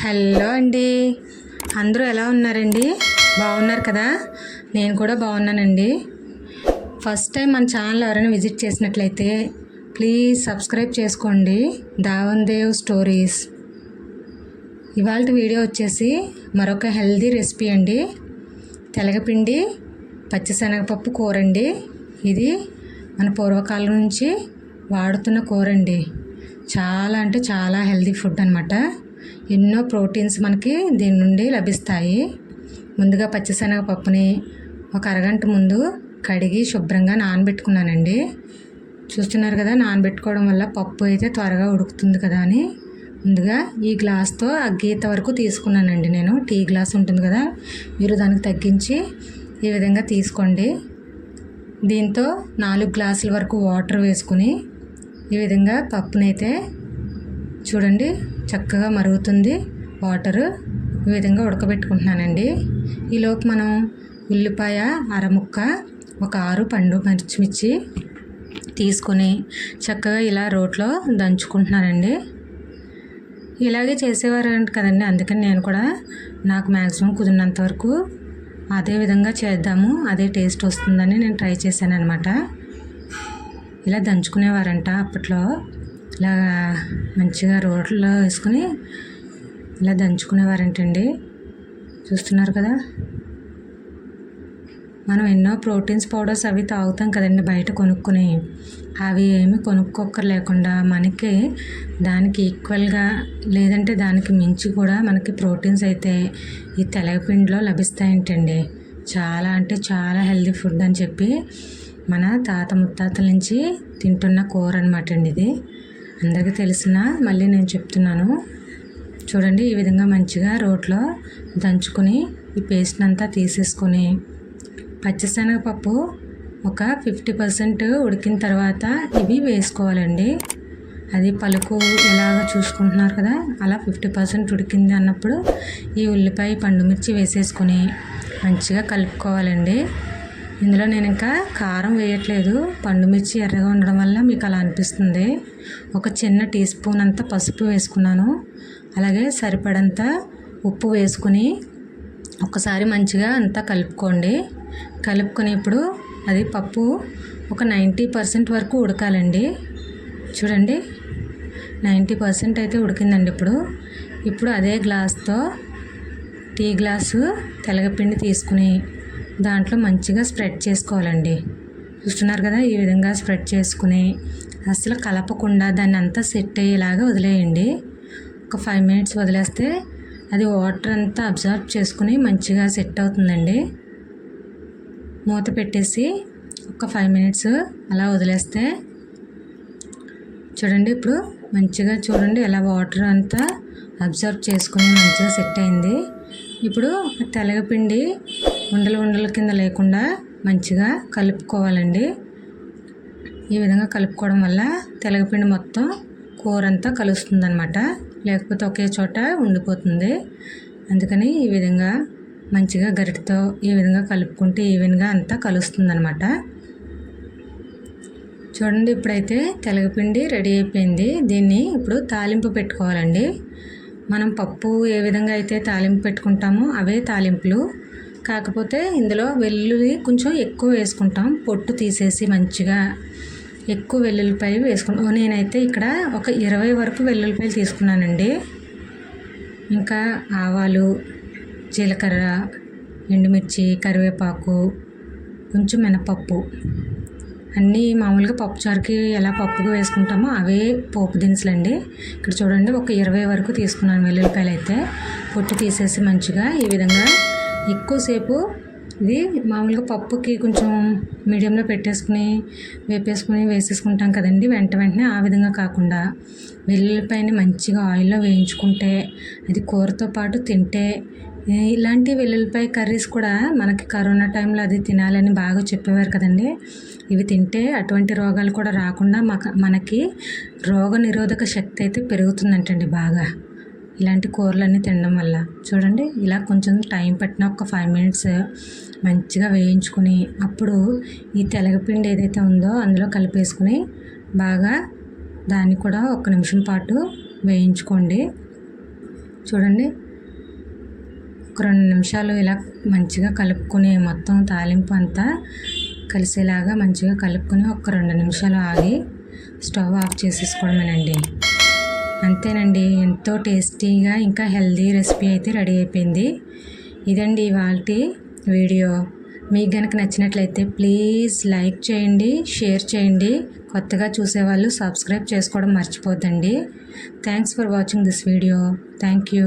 Hello అండి, అందరూ ఎలా ఉన్నారండి? బాగున్నారు కదా? నేను కూడా బాగున్నానండి. ఫస్ట్ టైం మన ఛానల్ ఎవరైనా విజిట్ చేసినట్లయితే ప్లీజ్ సబ్స్క్రైబ్ చేసుకోండి. దావన్దేవ్ స్టోరీస్. ఇవాళ వీడియో వచ్చేసి మరొక హెల్దీ రెసిపీ అండి. తెలగపిండి పచ్చిశనగపప్పు కూర అండి. ఇది మన పూర్వకాలం నుంచి వాడుతున్న కూర అండి. చాలా అంటే చాలా హెల్దీ ఫుడ్ అనమాట. ఎన్నో ప్రోటీన్స్ మనకి దీని నుండి లభిస్తాయి. ముందుగా పచ్చిశనగపప్పుని ఒక అరగంట ముందు కడిగి శుభ్రంగా నానబెట్టుకున్నానండి. చూస్తున్నారు కదా, నానబెట్టుకోవడం వల్ల పప్పు అయితే త్వరగా ఉడుకుతుంది కదా అని ముందుగా ఈ గ్లాస్తో ఆ గీత వరకు తీసుకున్నానండి. నేను టీ గ్లాస్ ఉంటుంది కదా, మీరు దానికి తగ్గించి ఈ విధంగా తీసుకోండి. దీంతో 4 గ్లాసుల వరకు వాటర్ వేసుకుని ఈ విధంగా పప్పునైతే చూడండి చక్కగా మరుగుతుంది. వాటరు ఈ విధంగా ఉడకబెట్టుకుంటున్నానండి. ఈలోపు మనం ఉల్లిపాయ అరముక్క, ఒక 6 పండు పచ్చిమిర్చి తీసుకొని చక్కగా ఇలా రోట్లో దంచుకుంటున్నానండి. ఇలాగే చేసేవారు కదండి, అందుకని నేను కూడా నాకు మ్యాక్సిమం కుదిరినంత వరకు అదే విధంగా చేద్దాము, అదే టేస్ట్ వస్తుందని నేను ట్రై చేశాను అనమాట. ఇలా దంచుకునేవారంట అప్పట్లో. ఇలా మంచిగా రోట్లో వేసుకుని ఇలా దంచుకునేవారంటండి. చూస్తున్నారు కదా, మనం ఎన్నో ప్రోటీన్స్ పౌడర్స్ అవి తాగుతాం కదండి బయట కొనుక్కొని. అవి ఏమి కొనుక్కోక్కర్ లేకుండా మనకి దానికి ఈక్వల్గా లేదంటే దానికి మించి కూడా మనకి ప్రోటీన్స్ అయితే ఈ తెలగపిండిలో లభిస్తాయంటండి. చాలా అంటే చాలా హెల్దీ ఫుడ్ అని చెప్పి మన తాత ముత్తాతల నుంచి తింటున్న కూర అనమాట అండి. ఇది అందరికీ తెలిసిన, మళ్ళీ నేను చెప్తున్నాను. చూడండి ఈ విధంగా మంచిగా రోట్లో దంచుకొని ఈ పేస్ట్ అంతా తీసేసుకొని పచ్చిశనగపప్పు ఒక 50% ఉడికిన తర్వాత ఇవి వేసుకోవాలండి. అది పలుకు ఎలాగ చూసుకుంటున్నారు కదా, అలా 50% ఉడికింది అన్నప్పుడు ఈ ఉల్లిపాయ పండుమిర్చి వేసేసుకొని మంచిగా కలుపుకోవాలండి. ఇందులో నేను ఇంకా కారం వేయట్లేదు, పండుమిర్చి ఎర్రగా ఉండడం వల్ల మీకు అలా అనిపిస్తుంది. ఒక చిన్న టీ స్పూన్ అంత పసుపు వేసుకున్నాను. అలాగే సరిపడంత ఉప్పు వేసుకుని ఒకసారి మంచిగా అంతా కలుపుకోండి. కలుపుకొని ఇప్పుడు అది పప్పు ఒక 90% వరకు ఉడకాలండి. చూడండి 90% అయితే ఉడికిందండి. ఇప్పుడు అదే గ్లాస్తో టీ గ్లాసు తెలగపిండి తీసుకుని దాంట్లో మంచిగా స్ప్రెడ్ చేసుకోవాలండి. చూస్తున్నారు కదా, ఈ విధంగా స్ప్రెడ్ చేసుకుని అసలు కలపకుండా దాన్ని అంతా సెట్ అయ్యేలాగా వదిలేయండి. ఒక 5 minutes వదిలేస్తే అది వాటర్ అంతా అబ్జర్వ్ చేసుకుని మంచిగా సెట్ అవుతుందండి. మూత పెట్టేసి ఒక 5 minutes అలా వదిలేస్తే చూడండి ఇప్పుడు మంచిగా చూడండి ఎలా వాటర్ అంతా అబ్జర్వ్ చేసుకుని మంచిగా సెట్ అయింది. ఇప్పుడు తెలగపిండి ఉండల కింద లేకుండా మంచిగా కలుపుకోవాలండి. ఈ విధంగా కలుపుకోవడం వల్ల తెలగపిండి మొత్తం కూర అంతా కలుస్తుంది అనమాట, లేకపోతే ఒకే చోట ఉండిపోతుంది. అందుకని ఈ విధంగా మంచిగా గరిటెతో ఈ విధంగా కలుపుకుంటే ఈవెన్గా అంతా కలుస్తుంది అనమాట. చూడండి ఇప్పుడైతే తెలగపిండి రెడీ అయిపోయింది. దీన్ని ఇప్పుడు తాలింపు పెట్టుకోవాలండి. మనం పప్పు ఏ విధంగా అయితే తాలింపు పెట్టుకుంటామో అవే తాలింపులు, కాకపోతే ఇందులో వెల్లుల్లి కొంచెం ఎక్కువ వేసుకుంటాం. పొట్టు తీసేసి మంచిగా ఎక్కువ వెల్లుల్లిపాయలు వేసుకుంటాం. నేనైతే ఇక్కడ ఒక 20 వరకు వెల్లుల్లిపాయలు తీసుకున్నానండి. ఇంకా ఆవాలు, జీలకర్ర, ఎండుమిర్చి, కరివేపాకు, కొంచెం మినపప్పు, అన్నీ మామూలుగా పప్పుచారుకి ఎలా పప్పుగా వేసుకుంటామో అవే పోపు దినుసులండి. ఇక్కడ చూడండి ఒక 20 వరకు తీసుకున్నాను వెల్లుల్లిపాయలు. అయితే పొట్టు తీసేసి మంచిగా ఈ విధంగా ఎక్కువసేపు ఇది మామూలుగా పప్పుకి కొంచెం మీడియంలో పెట్టేసుకుని వేపేసుకుని వేసేసుకుంటాం కదండి, వెంటనే ఆ విధంగా కాకుండా వెల్లుల్లిపాయని మంచిగా ఆయిల్లో వేయించుకుంటే అది కూరతో పాటు తింటే, ఇలాంటి వెల్లుల్లిపాయ కర్రీస్ కూడా మనకి కరోనా టైంలో అది తినాలని బాగా చెప్పేవారు కదండి. ఇవి తింటే అటువంటి రోగాలు కూడా రాకుండా మనకి రోగ నిరోధక శక్తి అయితే పెరుగుతుందంటండి బాగా, ఇలాంటి కూరలన్నీ తినడం వల్ల. చూడండి ఇలా కొంచెం టైం పట్టిన ఒక 5 minutes మంచిగా వేయించుకుని అప్పుడు ఈ తెలగపిండి ఏదైతే ఉందో అందులో కలిపేసుకుని బాగా దాన్ని కూడా 1 నిమిషం పాటు వేయించుకోండి. చూడండి. ఒక 2 నిమిషాలు ఇలా మంచిగా కలుపుకొని మొత్తం తాలింపు అంతా కలిసేలాగా మంచిగా కలుపుకొని ఒక 2 నిమిషాలు ఆగి స్టవ్ ఆఫ్ చేసేసుకోవడమేనండి. అంతేనండి, ఎంతో టేస్టీగా ఇంకా హెల్దీ రెసిపీ అయితే రెడీ అయిపోయింది. ఇదండి ఇవాల్టి వీడియో. మీకు కనుక నచ్చినట్లయితే ప్లీజ్ లైక్ చేయండి, షేర్ చేయండి. కొత్తగా చూసేవాళ్ళు సబ్స్క్రైబ్ చేసుకోవడం మర్చిపోద్దండి. Thanks for watching this video. Thank you.